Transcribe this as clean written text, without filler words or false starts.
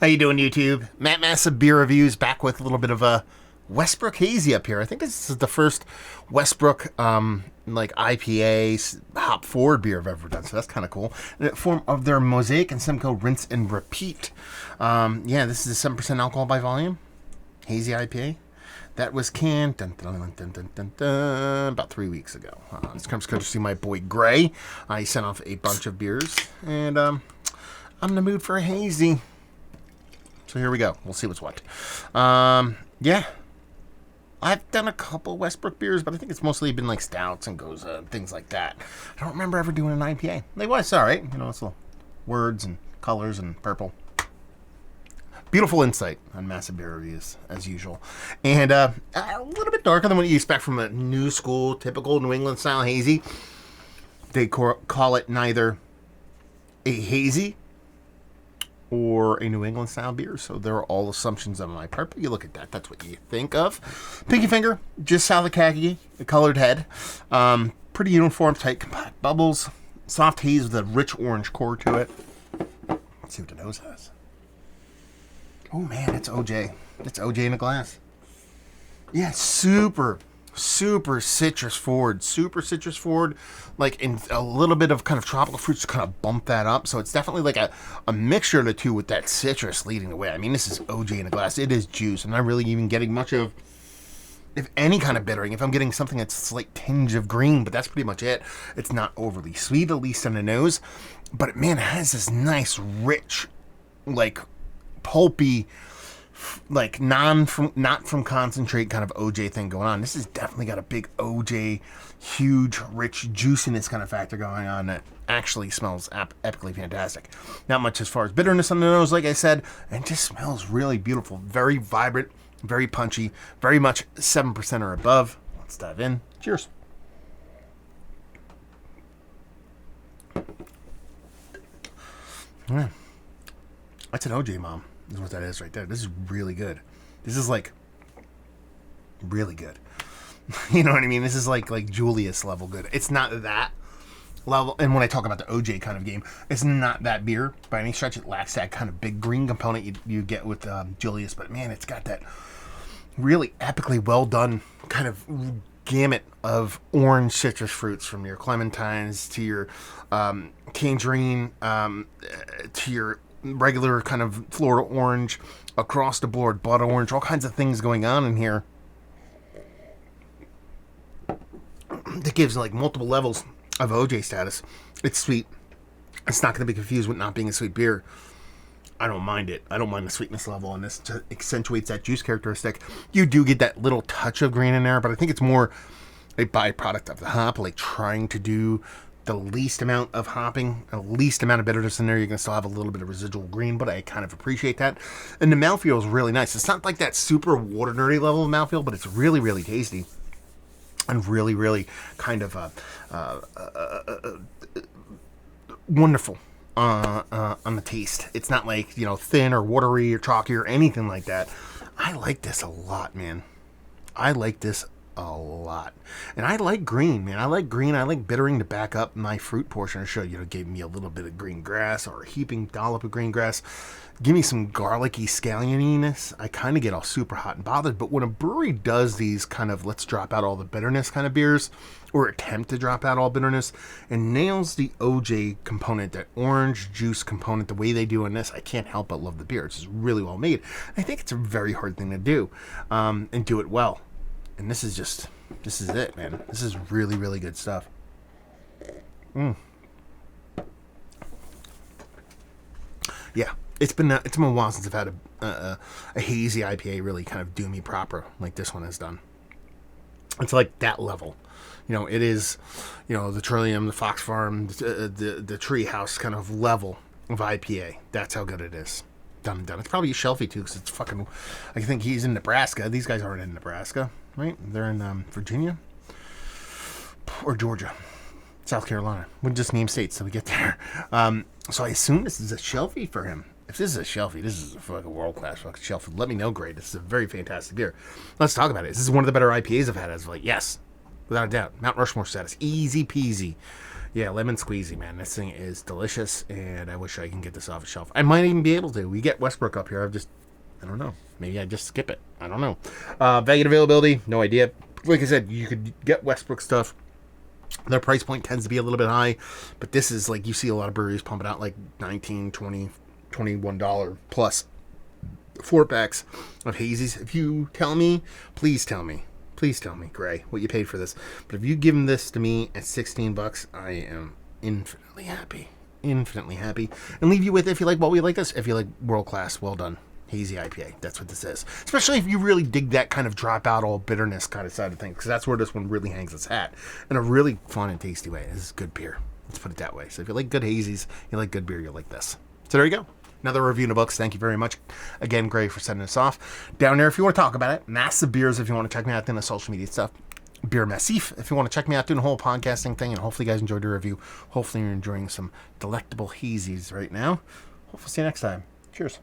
How you doing, YouTube? Matt Massive Beer Reviews back with a little bit of a Westbrook Hazy up here. I think this is the first Westbrook like IPA hop forward beer I've ever done, so that's kind of cool. In the form of their Mosaic and Simcoe Rinse and Repeat. Yeah, this is a 7% alcohol by volume Hazy IPA. That was canned about 3 weeks ago. This comes courtesy of my boy Gray. He sent off a bunch of beers, and I'm in the mood for a hazy. So here we go. We'll see what's what. Yeah. I've done a couple Westbrook beers, but I think it's mostly been like stouts and goza and things like that. I don't remember ever doing an IPA. They was all right. You know, it's little words and colors and purple. Beautiful insight on Massive Beer Reviews, as usual. And a little bit darker than what you expect from a new school, typical New England style hazy. They call it neither a hazy or a New England style beer, so there are all assumptions on my part, but you look at that, that's what you think of. Pinky finger, just south of khaki, a colored head. Pretty uniform, tight, compact bubbles. Soft haze with a rich orange core to it. Let's see what the nose has. Oh man, it's OJ. It's OJ in a glass. Yeah, super citrus forward. Super citrus forward. Like, in a little bit of kind of tropical fruits to kind of bump that up. So it's definitely like a mixture of the two with that citrus leading the way. I mean, this is OJ in a glass. It is juice. I'm not really even getting much of, if any kind of bittering. If I'm getting something that's a slight tinge of green, but that's pretty much it. It's not overly sweet, at least on the nose. But man, it has this nice, rich, like, pulpy, like not from concentrate kind of OJ thing going on. This has definitely got a big OJ, huge, rich juiciness kind of factor going on that actually smells epically fantastic. Not much as far as bitterness on the nose, like I said, and just smells really beautiful. Very vibrant, very punchy, very much 7% or above. Let's dive in. Cheers. Yeah. That's an OJ mom. Is what that is right there. This is really good. This is like really good. You know what I mean? This is like Julius level good. It's not that level. And when I talk about the OJ kind of game, it's not that beer by any stretch. It lacks that kind of big green component you get with Julius. But man, it's got that really epically well done kind of gamut of orange citrus fruits, from your clementines to your tangerine to your regular kind of Florida orange, across the board, blood orange, all kinds of things going on in here that gives like multiple levels of OJ status. It's sweet. It's not going to be confused with not being a sweet beer. I don't mind it. I don't mind the sweetness level on this. It accentuates that juice characteristic. You do get that little touch of green in there, but I think it's more a byproduct of the hop, like trying to do the least amount of hopping, the least amount of bitterness in there. You're going to still have a little bit of residual green, but I kind of appreciate that. And the mouthfeel is really nice. It's not like that super water nerdy level of mouthfeel, but it's really, really tasty. And really, really kind of wonderful on the taste. It's not like, you know, thin or watery or chalky or anything like that. I like this a lot, man. I like this a lot. And I like green, man. I like green. I like bittering to back up my fruit portion. I showed you, gave me a little bit of green grass or a heaping dollop of green grass. Give me some garlicky scallioniness. I kind of get all super hot and bothered. But when a brewery does these kind of let's drop out all the bitterness kind of beers, or attempt to drop out all bitterness, and nails the OJ component, that orange juice component, the way they do in this, I can't help but love the beer. It's just really well made. I think it's a very hard thing to do, and do it well. And this is it, man. This is really, really good stuff. Yeah, it's been a while since I've had a hazy IPA really kind of do me proper like this one has done. It's like that level. You know, it is, you know, the Trillium, the Fox Farm, the Treehouse kind of level of IPA. That's how good it is. Done and done. It's probably shelfy too, because it's fucking, I think he's in Nebraska. These guys aren't in Nebraska, right? They're in Virginia or Georgia, South Carolina. We'll just name states till we get there. So I assume this is a shelfie for him. If this is a shelfie, this is a fucking world-class fucking shelfie. Let me know, great. This is a very fantastic beer. Let's talk about it. This is one of the better IPAs I've had. I was like, yes, without a doubt. Mount Rushmore status. Easy peasy. Yeah, lemon squeezy, man. This thing is delicious, and I wish I can get this off the shelf. I might even be able to. We get Westbrook up here. I don't know. Maybe I just skip it. I don't know. Value and availability, no idea. Like I said, you could get Westbrook stuff. Their price point tends to be a little bit high, but this is like, you see a lot of breweries pumping out like $19, $20, $21 plus 4-packs of hazies. If you tell me, please tell me, Gray, what you paid for this. But if you give them this to me at $16, I am infinitely happy. And leave you with, if you like what we like this, if you like world class, well done hazy IPA. That's what this is. Especially if you really dig that kind of drop out all bitterness kind of side of things, because that's where this one really hangs its hat in a really fun and tasty way. This is good beer. Let's put it that way. So if you like good hazies, you like good beer, you'll like this. So there you go. Another review in the books. Thank you very much again, Gray, for sending us off. Down there, if you want to talk about it, Massive Beers, if you want to check me out doing the social media stuff. Beer Massif, if you want to check me out doing the whole podcasting thing, and hopefully you guys enjoyed the review. Hopefully you're enjoying some delectable hazies right now. Hopefully see you next time. Cheers.